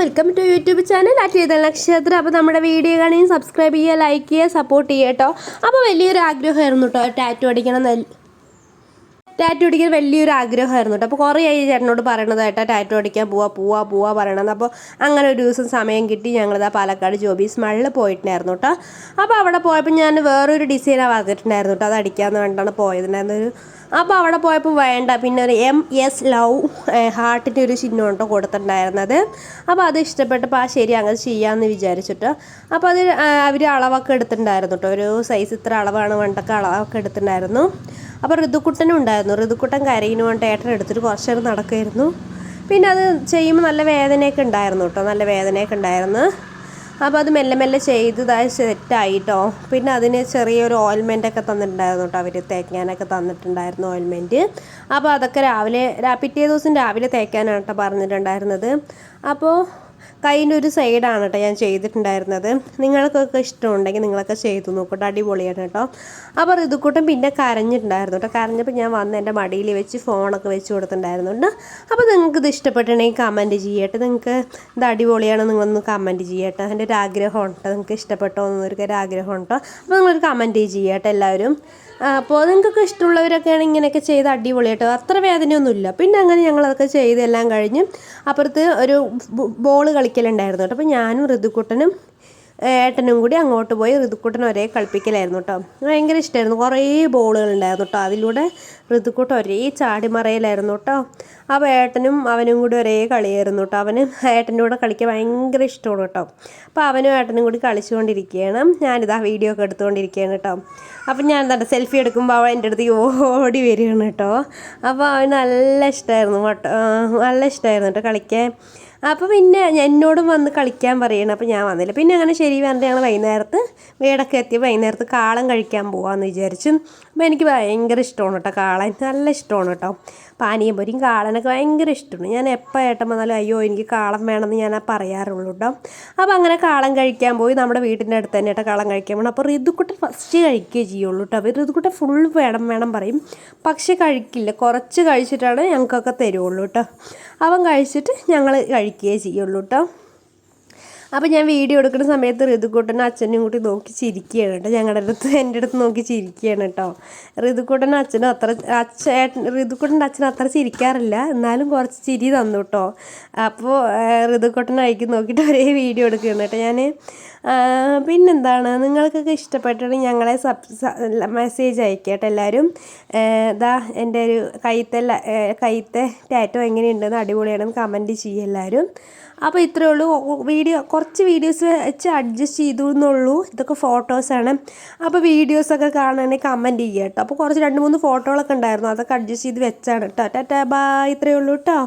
Welcome to YouTube channel at Nakshatra. അപ്പോൾ നമ്മുടെ video കാണുകയും സബ്സ്ക്രൈബ് ചെയ്യുക, ലൈക്ക് ചെയ്യുക, സപ്പോർട്ട് ചെയ്യുക കേട്ടോ. അപ്പോൾ വലിയൊരു ആഗ്രഹമായിരുന്നു കേട്ടോ ടാറ്റു അടിക്കണം വലിയൊരു ആഗ്രഹമായിരുന്നു കേട്ടോ. അപ്പോൾ കുറേ ആയി ചേട്ടനോട് പറയണതായിട്ടോ ടാറ്റു അടിക്കാൻ പോവാ പറയണത്. അപ്പോൾ അങ്ങനെ ഒരു ദിവസം സമയം കിട്ടി. ഞങ്ങളിതാ പാലക്കാട് ജോബീസ് മാളിൽ പോയിട്ടുണ്ടായിരുന്നു കേട്ടോ. അപ്പോൾ അവിടെ പോയപ്പോൾ ഞാൻ വേറൊരു ഡിസൈനാണ് വന്നിട്ടുണ്ടായിരുന്നു കേട്ടോ. അത് അടിക്കാമെന്ന് വേണ്ടിയിട്ടാണ് പോയതുണ്ടായിരുന്നത്. അപ്പോൾ അവിടെ പോയപ്പോൾ വേണ്ട, പിന്നെ ഒരു MS ലവ് ഹാർട്ടിൻ്റെ ഒരു ചിഹ്നം കേട്ടോ കൊടുത്തിട്ടുണ്ടായിരുന്നത്. അപ്പോൾ അത് ഇഷ്ടപ്പെട്ടപ്പോൾ ശരി അങ്ങനെ ചെയ്യാമെന്ന് വിചാരിച്ചിട്ട് അപ്പോൾ അത് അവർ അളവൊക്കെ എടുത്തിട്ടുണ്ടായിരുന്നു കേട്ടോ. ഒരു സൈസ് ഇത്ര അളവാണ് വേണ്ടൊക്കെ അളവൊക്കെ എടുത്തിട്ടുണ്ടായിരുന്നു. അപ്പോൾ ഋതുക്കുട്ടനും ഉണ്ടായിരുന്നു. ഋതുക്കുട്ടൻ കരയിന് വേണ്ട ഏട്ടൻ എടുത്തിട്ട് കുറച്ച് നേരം നടക്കുമായിരുന്നു. പിന്നെ അത് ചെയ്യുമ്പോൾ നല്ല വേദനയൊക്കെ ഉണ്ടായിരുന്നു കേട്ടോ, നല്ല വേദനയൊക്കെ ഉണ്ടായിരുന്നു. അപ്പോൾ അത് മെല്ലെ മെല്ലെ ചെയ്തതായി സെറ്റായി കേട്ടോ. പിന്നെ അതിന് ചെറിയൊരു ഓയിൽമെൻറ്റൊക്കെ തന്നിട്ടുണ്ടായിരുന്നു കേട്ടോ, അവർ തേക്കാനൊക്കെ തന്നിട്ടുണ്ടായിരുന്നു ഓയിൽമെൻറ്റ്. അപ്പോൾ അതൊക്കെ പിറ്റേ ദിവസം രാവിലെ തേക്കാനാണ് കേട്ടോ പറഞ്ഞിട്ടുണ്ടായിരുന്നത്. അപ്പോൾ കൈൻ്റെ ഒരു സൈഡാണ് കേട്ടോ ഞാൻ ചെയ്തിട്ടുണ്ടായിരുന്നത്. നിങ്ങൾക്കൊക്കെ ഇഷ്ടമുണ്ടെങ്കിൽ നിങ്ങളൊക്കെ ചെയ്തു നോക്കട്ടോ, അടിപൊളിയാണ് കേട്ടോ. അപ്പോൾ ഋതുക്കൂട്ടൻ പിന്നെ കരഞ്ഞിട്ടുണ്ടായിരുന്നു കേട്ടോ. കരഞ്ഞപ്പോൾ ഞാൻ വന്ന് എൻ്റെ മടിയിൽ വെച്ച് ഫോണൊക്കെ വെച്ച് കൊടുത്തിട്ടുണ്ടായിരുന്നുണ്ട്. അപ്പോൾ നിങ്ങൾക്ക് ഇത് ഇഷ്ടപ്പെട്ടിട്ടുണ്ടെങ്കിൽ കമൻറ്റ് ചെയ്യട്ടെ. നിങ്ങൾക്ക് ഇത് അടിപൊളിയാണ് നിങ്ങളൊന്ന് കമൻറ്റ് ചെയ്യട്ടെ. എൻ്റെ ഒരു ആഗ്രഹമുണ്ട്, നിങ്ങൾക്ക് ഇഷ്ടപ്പെട്ടോ എന്നൊരു ആഗ്രഹമുണ്ടോ. അപ്പോൾ നിങ്ങളൊരു കമൻറ്റ് ചെയ്യട്ടെ എല്ലാവരും. അപ്പോൾ നിങ്ങൾക്കൊക്കെ ഇഷ്ടമുള്ളവരൊക്കെയാണ് ഇങ്ങനെയൊക്കെ ചെയ്ത് അടിപൊളിയായിട്ട്, അത്ര വേദനയൊന്നുമില്ല. പിന്നെ അങ്ങനെ ഞങ്ങളതൊക്കെ ചെയ്തെല്ലാം കഴിഞ്ഞ് അപ്പുറത്ത് ഒരു ബോൾ കളിക്കലുണ്ടായിരുന്നു കേട്ടോ. അപ്പോൾ ഞാനും ഋതുക്കുട്ടനും ഏട്ടനും കൂടി അങ്ങോട്ട് പോയി ഋതുക്കുട്ടൻ ഒരേ കളിപ്പിക്കലായിരുന്നു കേട്ടോ. ഭയങ്കര ഇഷ്ടമായിരുന്നു. കുറേ ബോളുകളുണ്ടായിരുന്നു കേട്ടോ. അതിലൂടെ ഋതുക്കുട്ടൻ ഒരേ ചാടിമറയിലായിരുന്നു കേട്ടോ. അപ്പോൾ ഏട്ടനും അവനും കൂടി ഒരേ കളിയായിരുന്നു കേട്ടോ. അവന് ഏട്ടൻ്റെ കൂടെ കളിക്കാൻ ഭയങ്കര ഇഷ്ടമാണ് കേട്ടോ. അപ്പോൾ അവനും ഏട്ടനും കൂടി കളിച്ചുകൊണ്ടിരിക്കുകയാണ്. ഞാനിതാ വീഡിയോ ഒക്കെ എടുത്തുകൊണ്ടിരിക്കുകയാണ് കേട്ടോ. അപ്പം ഞാൻ എന്താ സെൽഫി എടുക്കുമ്പോൾ അവൻ എൻ്റെ അടുത്ത് ഓടി വരികയാണ് കേട്ടോ. അപ്പോൾ അവന് നല്ല ഇഷ്ടമായിരുന്നു കേട്ടോ കളിക്കാൻ. അപ്പോൾ പിന്നെ എന്നോടും വന്ന് കളിക്കാൻ പറയണം. അപ്പോൾ ഞാൻ വന്നില്ല. പിന്നെ അങ്ങനെ ശരി പറഞ്ഞിട്ട് ഞങ്ങൾ വൈകുന്നേരത്ത് വീടൊക്കെ എത്തി വൈകുന്നേരത്ത് കാളൻ കഴിക്കാൻ പോകാമെന്ന് വിചാരിച്ചു. അപ്പോൾ എനിക്ക് ഭയങ്കര ഇഷ്ടമാണ് കേട്ടോ കാളൻ, നല്ല ഇഷ്ടമാണ് കേട്ടോ. പാനീയം പൊരിയും കാളനൊക്കെ ഭയങ്കര ഇഷ്ടമാണ്. ഞാൻ എപ്പോൾ ഏട്ടൻ വന്നാലും അയ്യോ എനിക്ക് കാളൻ വേണമെന്ന് ഞാൻ പറയാറുള്ളൂ കേട്ടോ. അപ്പോൾ അങ്ങനെ കാളൻ കഴിക്കാൻ പോയി. നമ്മുടെ വീട്ടിൻ്റെ അടുത്ത് തന്നെ കേട്ടോ കാളൻ കഴിക്കാൻ പോകണം. അപ്പോൾ ഋതുക്കുട്ടൻ ഫസ്റ്റ് കഴിക്കുകയേ ചെയ്യുള്ളൂ കേട്ടോ. അപ്പോൾ ഋതുക്കുട്ടൻ ഫുൾ വേണം പറയും, പക്ഷേ കഴിക്കില്ല. കുറച്ച് കഴിച്ചിട്ടാണ് ഞങ്ങൾക്കൊക്കെ തരുള്ളൂ കേട്ടോ. അവൻ കഴിച്ചിട്ട് ഞങ്ങൾ കഴിക്കുകയേ ചെയ്യുള്ളൂ കേട്ടോ. അപ്പോൾ ഞാൻ വീഡിയോ എടുക്കുന്ന സമയത്ത് ഋതുക്കുട്ടനും അച്ഛനും കൂടി നോക്കി ചിരിക്കുകയാണ് കേട്ടോ. എൻ്റെ അടുത്ത് നോക്കി ചിരിക്കുകയാണ് കേട്ടോ. ഋതുക്കുട്ടനും അച്ഛനും ഋതുക്കുട്ടൻ്റെ അച്ഛനും അത്ര ചിരിക്കാറില്ല, എന്നാലും കുറച്ച് ചിരി തന്നു കേട്ടോ. അപ്പോൾ ഋതുക്കുട്ടനായിരിക്കും നോക്കിയിട്ട് ഒരേ വീഡിയോ എടുക്കുകയാണ് കേട്ടോ ഞാൻ. പിന്നെന്താണ്, നിങ്ങൾക്കൊക്കെ ഇഷ്ടപ്പെട്ടിട്ടുണ്ടെങ്കിൽ ഞങ്ങളെ മെസ്സേജ് അയക്കട്ടെ എല്ലാവരും. ഇതാ എൻ്റെ ഒരു കൈത്തെ ടാറ്റോ എങ്ങനെയുണ്ടെന്ന്, അടിപൊളിയാണെന്ന് കമൻറ്റ് ചെയ്യുക എല്ലാവരും. അപ്പോൾ ഇത്രയേ ഉള്ളൂ. കുറച്ച് വീഡിയോസ് വെച്ച് അഡ്ജസ്റ്റ് ചെയ്തു എന്നുള്ളൂ. ഇതൊക്കെ ഫോട്ടോസാണ്. അപ്പോൾ വീഡിയോസൊക്കെ കാണുകയാണെങ്കിൽ കമൻറ്റ് ചെയ്യുക കേട്ടോ. അപ്പോൾ കുറച്ച് 2-3 ഫോട്ടോകളൊക്കെ ഉണ്ടായിരുന്നു, അതൊക്കെ അഡ്ജസ്റ്റ് ചെയ്ത് വെച്ചാണ് കേട്ടോ. ടാറ്റാ ബൈ, ഇത്രയേ ഉള്ളൂ കേട്ടോ.